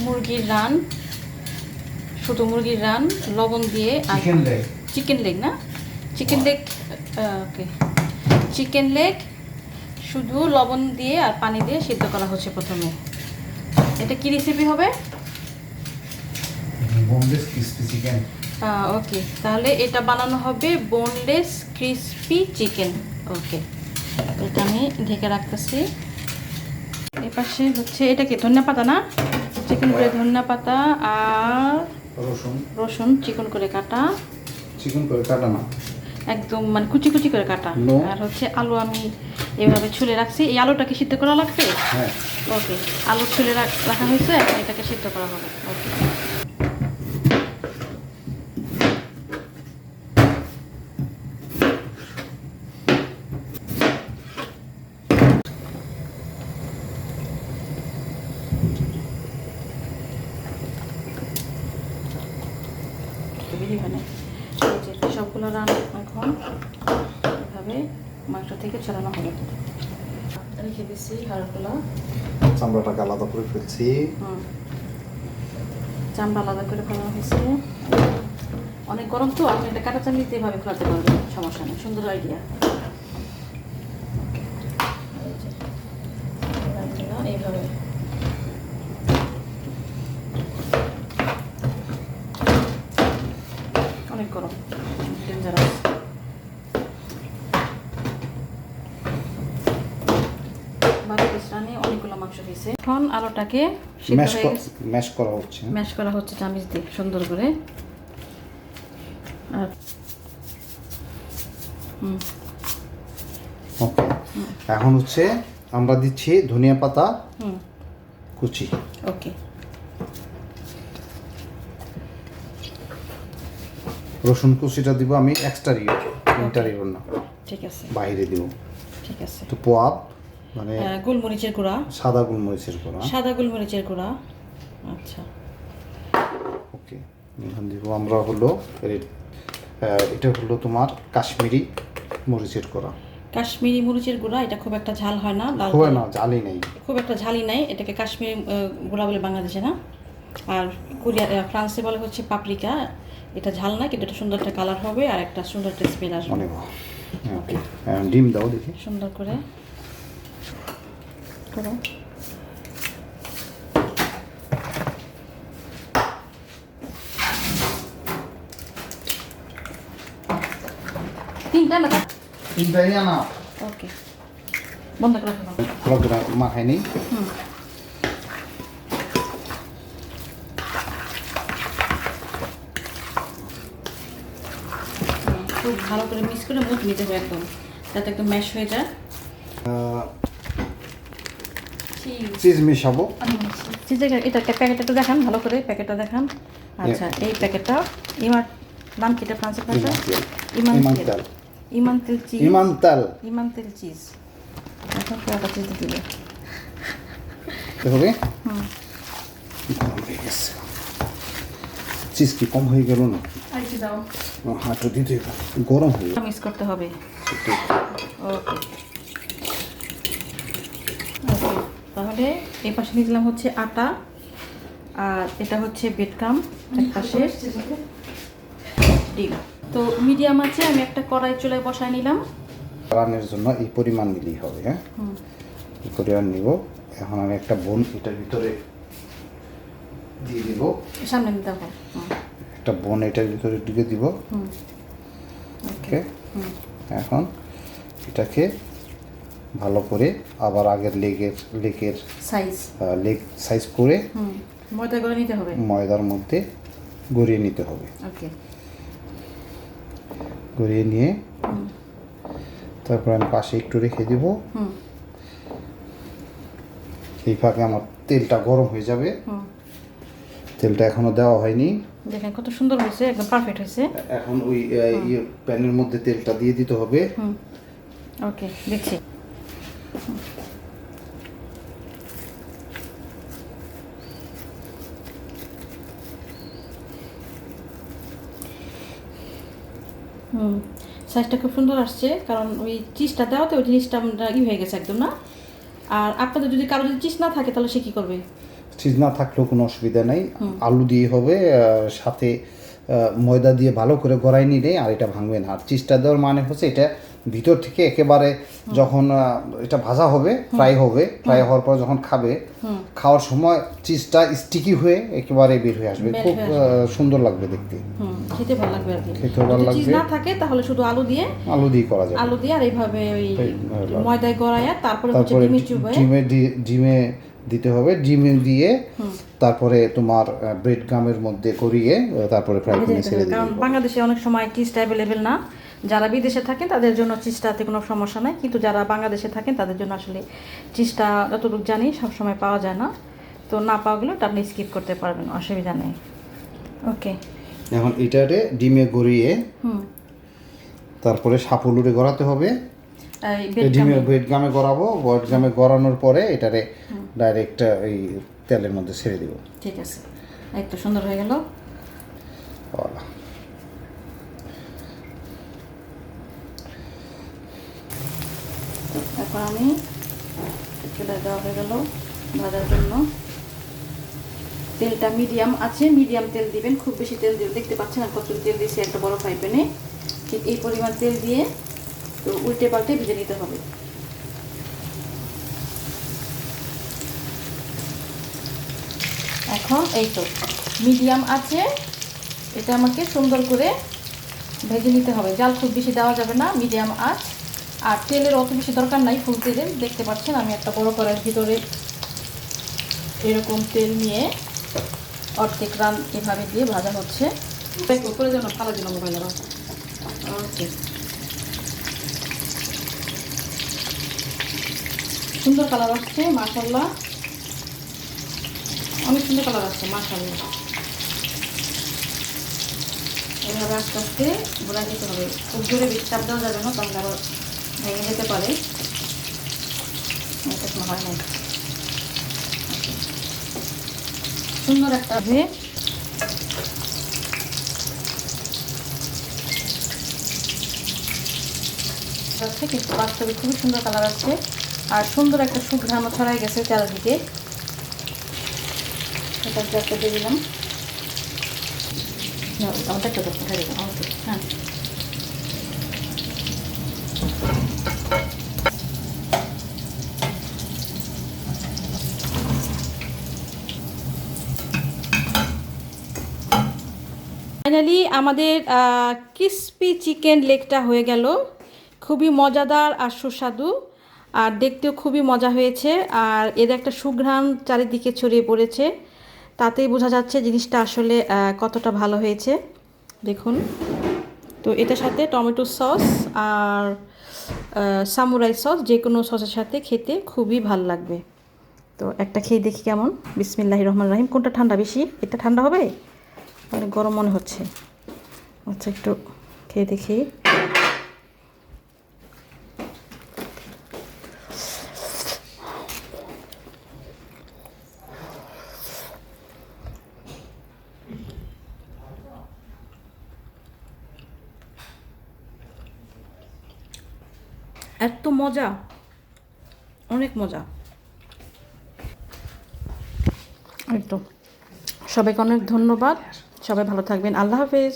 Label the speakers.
Speaker 1: মুরগির রান, শুধু মুরগির রান লবণ দিয়ে আর চিকেন লেগ না, চিকেন লেগ, ওকে, চিকেন লেগ শুধু লবণ দিয়ে আর পানি দিয়ে সিদ্ধ করা হচ্ছে প্রথমে। এটা কি রেসিপি হবে?
Speaker 2: Boneless crispy chicken.
Speaker 1: ওকে, তাহলে এটা বানানো হবে বোনলেস ক্রিসপি চিকেন। ওকে, এটা আমি ঢেকে রাখতেছি। এই পাশে হচ্ছে এটা কি ধনিয়া পাতা না? চিকেন করে ধনিয়া পাতা আর রসুন চিকন করে কাটা।
Speaker 2: চিকন করে কাটা না,
Speaker 1: একদম মানে কুচি কুচি করে কাটা। আর হচ্ছে আলু আমি এভাবে ছুলে রাখছি। এই আলুটাকে সিদ্ধ করা লাগবে?
Speaker 2: হ্যাঁ।
Speaker 1: ওকে, আলু ছুলে রাখা হয়েছে, এখন এটাকে সিদ্ধ করা হবে। ওকে, এখানে সবগুলো রান এখন এভাবে মাংস থেকে ছড়ানো হবে। রেখে দিচ্ছি হাড়গুলো,
Speaker 2: চামড়াটাকে আলাদা করে ফেলছি।
Speaker 1: চামড়া আলাদা করে ফেলা হয়েছে। অনেক গরম তো, আপনি এটা কাটা চামড়িতে এভাবে খোলাতে পারবেন, সমস্যা নেই। সুন্দর আইডিয়া। এইভাবে অনেক গরম, ডেঞ্জারাস। অনেকগুলো মাংস হয়েছে। এখন আলুটাকে
Speaker 2: ম্যাশ করা হচ্ছে,
Speaker 1: ম্যাশ করা হচ্ছে চামিচ দিয়ে সুন্দর করে। আর
Speaker 2: ওকে, এখন হচ্ছে আমরা দিচ্ছি ধনিয়া পাতা কুচি।
Speaker 1: ওকে,
Speaker 2: রসুন কুচিটা দিব আমি এক্সটেরিয়র, ইন্টেরিয়র না।
Speaker 1: ঠিক আছে,
Speaker 2: বাইরে দিব।
Speaker 1: ঠিক আছে।
Speaker 2: তো পোয়াব মানে
Speaker 1: গোলমরিচের গুঁড়া,
Speaker 2: সাদা গোলমরিচের গুঁড়া।
Speaker 1: সাদা গোলমরিচের গুঁড়া। আচ্ছা,
Speaker 2: ওকে, এখন দিব আমরা হলো এটা হলো তোমার কাশ্মীরি মরিচের গুঁড়া।
Speaker 1: কাশ্মীরি মরিচের গুঁড়া, এটা খুব একটা ঝাল হয় না, লাল
Speaker 2: হয় না, ঝালই নেই,
Speaker 1: খুব একটা ঝালই নাই। এটাকে কাশ্মীরি গুঁড়া বলে বাংলাদেশে, না? আর ফ্রান্সে বলে হচ্ছে পাপরিকা। এটা ঝাল না, কিন্তু এটা সুন্দর একটা কালার হবে আর একটা সুন্দর একটা স্মেল আসবে।
Speaker 2: অনেক ওকে, ডিম দাও দেখি
Speaker 1: সুন্দর করে করো।
Speaker 2: তিনটাই আনা।
Speaker 1: ওকে, বন্ধ করে রাখো।
Speaker 2: ভালো করে মাখাই নিই।
Speaker 1: খুব ভালো করে মিক্স করে মুখ নিতে হবে একদম, যাতে একদম ম্যাশ হয়ে যায়।
Speaker 2: চিজ মিশাবো।
Speaker 1: চিজের এটা প্যাকেটটা একটু দেখান, ভালো করে প্যাকেটটা দেখান। আচ্ছা, এই প্যাকেটটা নাম কি? এটা ফ্রান্সের ভাষা
Speaker 2: ইমানতাল।
Speaker 1: ইমানতেল চিজ। ইমানতেল চিজ। এখন পুরোটা চিজ দিবে।
Speaker 2: দেখবে গরম হয়ে গেছে। চিজ কি কম হয়ে গেল না?
Speaker 1: আরেকটু দাও।
Speaker 2: হাঁটু দিতে গরম হয়ে গেল।
Speaker 1: মিক্স করতে হবে। ওকে, তাহলে এই পাশে নিলাম হচ্ছে আটা, আর এটা হচ্ছে বেডক্রাম, এক পাশে ডিম। তো মিডিয়াম আছে, আমি একটা কড়াই চুলায় বসায় নিলাম।
Speaker 2: রান্নার জন্য এই পরিমাণ নিলেই হবে। হ্যাঁ, এই পরিমাণ নিব। এখন আমি একটা বোন এটার ভিতরে দিয়ে দিব।
Speaker 1: সামনে নিতে হবে।
Speaker 2: একটা বোন এটার ভিতরে ঢুকে দিব। ওকে, এখন এটাকে ভালো করে আবার আগের লেগের সাইজ করে
Speaker 1: ময়দা করে নিতে হবে।
Speaker 2: ময়দার মধ্যে গড়িয়ে নিতে হবে।
Speaker 1: ওকে,
Speaker 2: গড়িয়ে নিয়ে তারপর আমি পাশে একটু রেখে দিব। এই ফাঁকে আমার তেলটা গরম হয়ে যাবে। তেলটা এখনো দেওয়া হয়নি।
Speaker 1: দেখেন কত সুন্দর হয়েছে, একদম পারফেক্ট হয়েছে।
Speaker 2: এখন ওই প্যানের মধ্যে তেলটা দিয়ে দিতে হবে।
Speaker 1: ওকে, দেখছি। সাইজটা খুব সুন্দর আসছে, কারণ ওই চিজটা দেওয়াতে ওই জিনিসটা হয়ে গেছে একদম, না? আর আপনাদের যদি কারো যদি চিজ না থাকে তাহলে সে কী করবে?
Speaker 2: চিজ না থাকলেও কোনো অসুবিধা নেই, আলু দিয়ে হবে, সাথে ময়দা দিয়ে ভালো করে গড়াই নিলে আর এটা ভাঙবে না। আর চিজটা দেওয়ার মানে হচ্ছে এটা ভিতর থেকে একেবারে যখন এটা ভাজা হবে, ফ্রাই হওয়ার পর যখন খাওয়ার সময় চিজটা স্টিকি হয়ে একেবারে বের হয়ে আসবে, খুব সুন্দর লাগবে দেখতে,
Speaker 1: খেতে ভালো লাগবে আর কি।
Speaker 2: খেতে ভালো লাগবে।
Speaker 1: চিজ না থাকে তাহলে শুধু আলু দিয়ে
Speaker 2: করা যাবে,
Speaker 1: আলু দিয়ে আর এইভাবে ওই ময়দায় গড়ায়া তারপরে
Speaker 2: ডিমে দিতে হবে, ডিমে দিয়ে তারপরে তোমার ব্রেড গামের মধ্যে করিয়ে তারপরে ফ্রাই প্যানে ছেড়ে দিতে।
Speaker 1: কারণ বাংলাদেশে অনেক সময় চিজটা অ্যাভেলেবেল না, যারা বিদেশে থাকেন তাদের জন্য চিজটাতে কোনো সমস্যা নাই, কিন্তু যারা বাংলাদেশে থাকেন তাদের জন্য আসলে চিজটা যতটুকু জানি সবসময় পাওয়া যায় না, তো না পাওয়া গেলেও আপনি স্কিপ করতে পারবেন, অসুবিধা নেই। ওকে,
Speaker 2: এখন এটারে ডিমে গড়িয়ে তারপরে সাপুলুরে গড়াতে হবে, ডিমে ব্রেড গামে গড়াবো, ব্রেড গামে গড়ানোর পরে এটারে ডাইরেক্ট এই তেলের মধ্যে ছেড়ে দিব।
Speaker 1: ঠিক আছে, একটু সুন্দর হয়ে গেল। এখন আমি চুলা দেওয়া হয়ে গেল ভাজার জন্য। তেলটা মিডিয়াম আছে, মিডিয়াম তেল দিবেন, খুব বেশি তেল দিবেন, দেখতে পাচ্ছেন আর কত তেল দিয়েছি একটা বড় ফ্রাই প্যানে, ঠিক এই পরিমাণ তেল দিয়ে তো উল্টে পাল্টে ভেজে নিতে হবে। এখন এই তো মিডিয়াম আছে, এটা আমাকে সুন্দর করে ভেজে নিতে হবে, জাল খুব বেশি দেওয়া যাবে না, মিডিয়াম আঁচ। আর তেলের অত বেশি দরকার নাই, ফুল তেলের। দেখতে পাচ্ছেন আমি একটা বড় কড়াইয়ের ভিতরে এরকম তেল নিয়ে অর্ধেক রান এভাবে দিয়ে ভাজা হচ্ছে। করে যেন ভালো যেন মোবাইল আবার ওকে, সুন্দর কালার আসছে মাশাআল্লাহ, অনেক সুন্দর কালার আসছে মাশাআল্লাহ। এভাবে আস্তে আস্তে গোলা দিতে হবে, খুব জোরে বেশি চাপ দেওয়া যাবে না, তাহলে আবার ভেঙে যেতে পারে, এটা কোনো হয় না। সুন্দর একটা যাচ্ছে, কিন্তু বাস্তবে খুবই সুন্দর কালার আছে আর সুন্দর একটা সুঘ্রাণও ছড়াই গেছে চারিদিকে। এটা একটা দিয়ে দিলাম, আমাদের একটা উঠাই দিলাম। ওকে, হ্যাঁ ফাইনালি আমাদের ক্রিসপি চিকেন লেগটা হয়ে গেল, খুবই মজাদার আর সুস্বাদু, আর দেখতেও খুবই মজা হয়েছে, আর এর একটা সুঘ্রাণ চারিদিকে ছড়িয়ে পড়েছে, তাতেই বোঝা যাচ্ছে জিনিসটা আসলে কতটা ভালো হয়েছে। দেখুন, তো এটার সাথে টমেটো সস আর সামুরাই সস, যে কোনো সসের সাথে খেতে খুবই ভালো লাগবে। তো একটা খেয়ে দেখি কেমন। বিসমিল্লাহির রহমানির রহিম। কোনটা ঠান্ডা বেশি? এটা ঠান্ডা হবে, অনেক গরম মনে হচ্ছে। আচ্ছা, একটু খেয়ে দেখি। এত মজা, অনেক মজা। একদম সবাইকে অনেক ধন্যবাদ, সবাই ভালো থাকবেন, আল্লাহ হাফেজ।